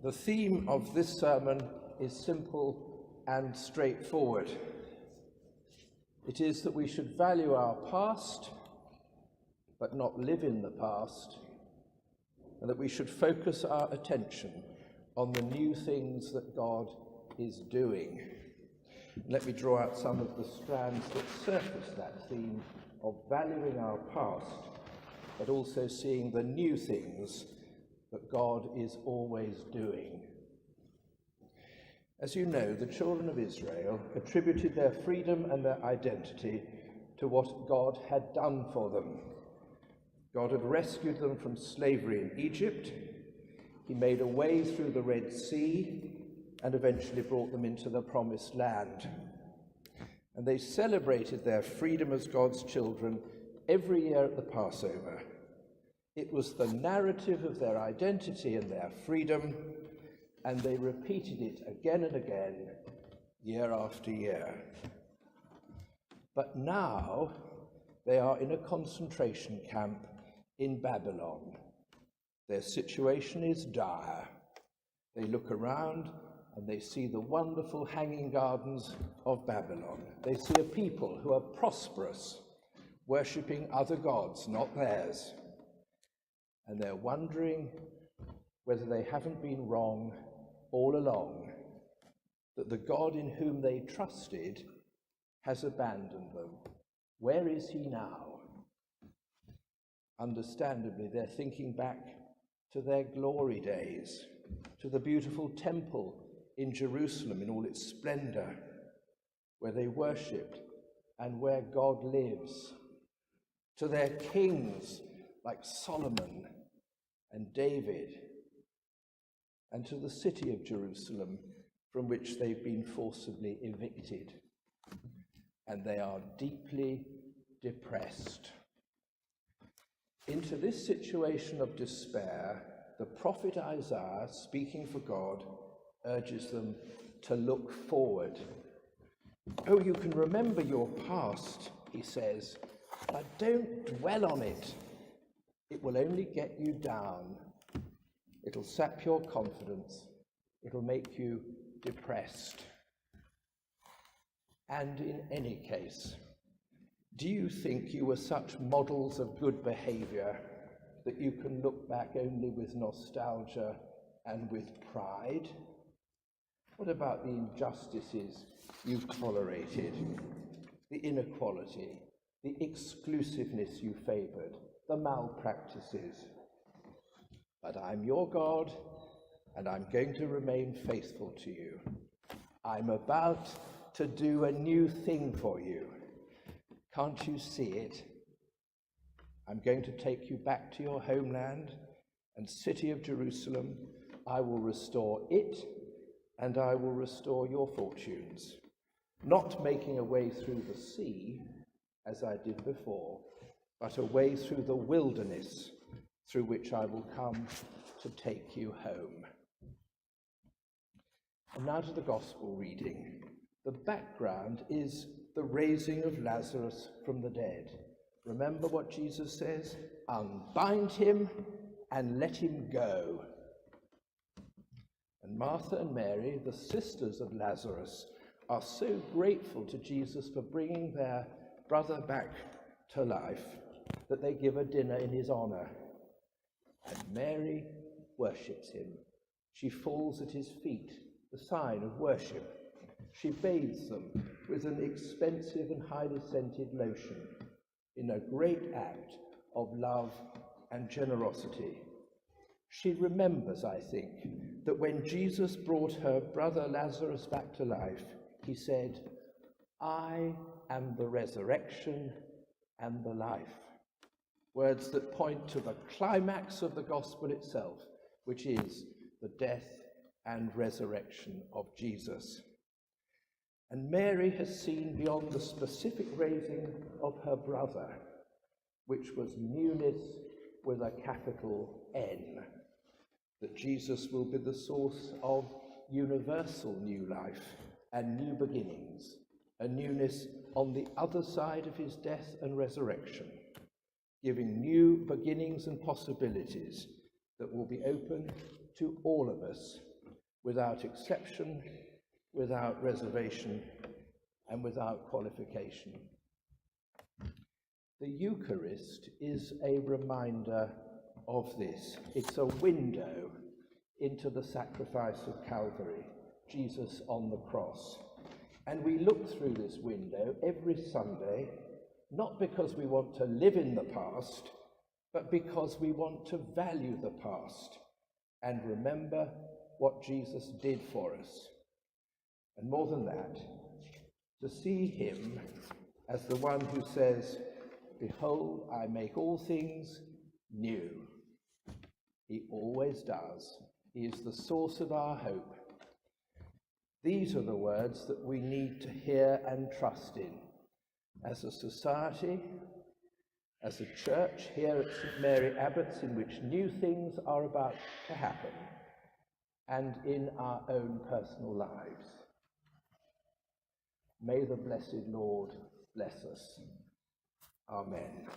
The theme of this sermon is simple and straightforward. It is that we should value our past, but not live in the past, and that we should focus our attention on the new things that God is doing. Let me draw out some of the strands that surface that theme of valuing our past, but also seeing the new things that God is always doing. As you know, the children of Israel attributed their freedom and their identity to what God had done for them. God had rescued them from slavery in Egypt. He made a way through the Red Sea and eventually brought them into the Promised Land. And they celebrated their freedom as God's children every year at the Passover. It was the narrative of their identity and their freedom, and they repeated it again and again, year after year. But now they are in a concentration camp in Babylon. Their situation is dire. They look around and they see the wonderful hanging gardens of Babylon. They see a people who are prosperous, worshipping other gods, not theirs. And they're wondering whether they haven't been wrong all along, that the God in whom they trusted has abandoned them. Where is he now? Understandably, they're thinking back to their glory days, to the beautiful temple in Jerusalem in all its splendor, where they worshipped and where God lives, to their kings like Solomon and David, and to the city of Jerusalem from which they've been forcibly evicted. And they are deeply depressed. Into this situation of despair, the prophet Isaiah, speaking for God, urges them to look forward. Oh, you can remember your past, he says, but don't dwell on it. It will only get you down. It'll sap your confidence. It'll make you depressed. And in any case, do you think you were such models of good behavior that you can look back only with nostalgia and with pride? What about the injustices you've tolerated, the inequality, the exclusiveness you favored, the malpractices? But I'm your God, and I'm going to remain faithful to you. I'm about to do a new thing for you. Can't you see it? I'm going to take you back to your homeland and city of Jerusalem. I will restore it, and I will restore your fortunes, not making a way through the sea, as I did before, but a way through the wilderness, through which I will come to take you home. And now to the gospel reading. The background is the raising of Lazarus from the dead. Remember what Jesus says? Unbind him and let him go. And Martha and Mary, the sisters of Lazarus, are so grateful to Jesus for bringing their brother back to life that they give a dinner in his honor. And Mary worships him. She falls at his feet, the sign of worship. She bathes them with an expensive and highly scented lotion in a great act of love and generosity. She remembers, I think, that when Jesus brought her brother Lazarus back to life, he said, I am the resurrection and the life. Words that point to the climax of the gospel itself, which is the death and resurrection of Jesus. And Mary has seen beyond the specific raising of her brother, which was newness with a capital N, that Jesus will be the source of universal new life and new beginnings, a newness on the other side of his death and resurrection, giving new beginnings and possibilities that will be open to all of us without exception, without reservation, and without qualification. The Eucharist is a reminder of this. It's a window into the sacrifice of Calvary, Jesus on the cross. And we look through this window every Sunday, not because we want to live in the past, but because we want to value the past and remember what Jesus did for us. And more than that, to see him as the one who says, "Behold, I make all things new." He always does. He is the source of our hope. These are the words that we need to hear and trust in as a society, as a church here at St. Mary Abbots, in which new things are about to happen, and in our own personal lives. May the blessed Lord bless us. Amen.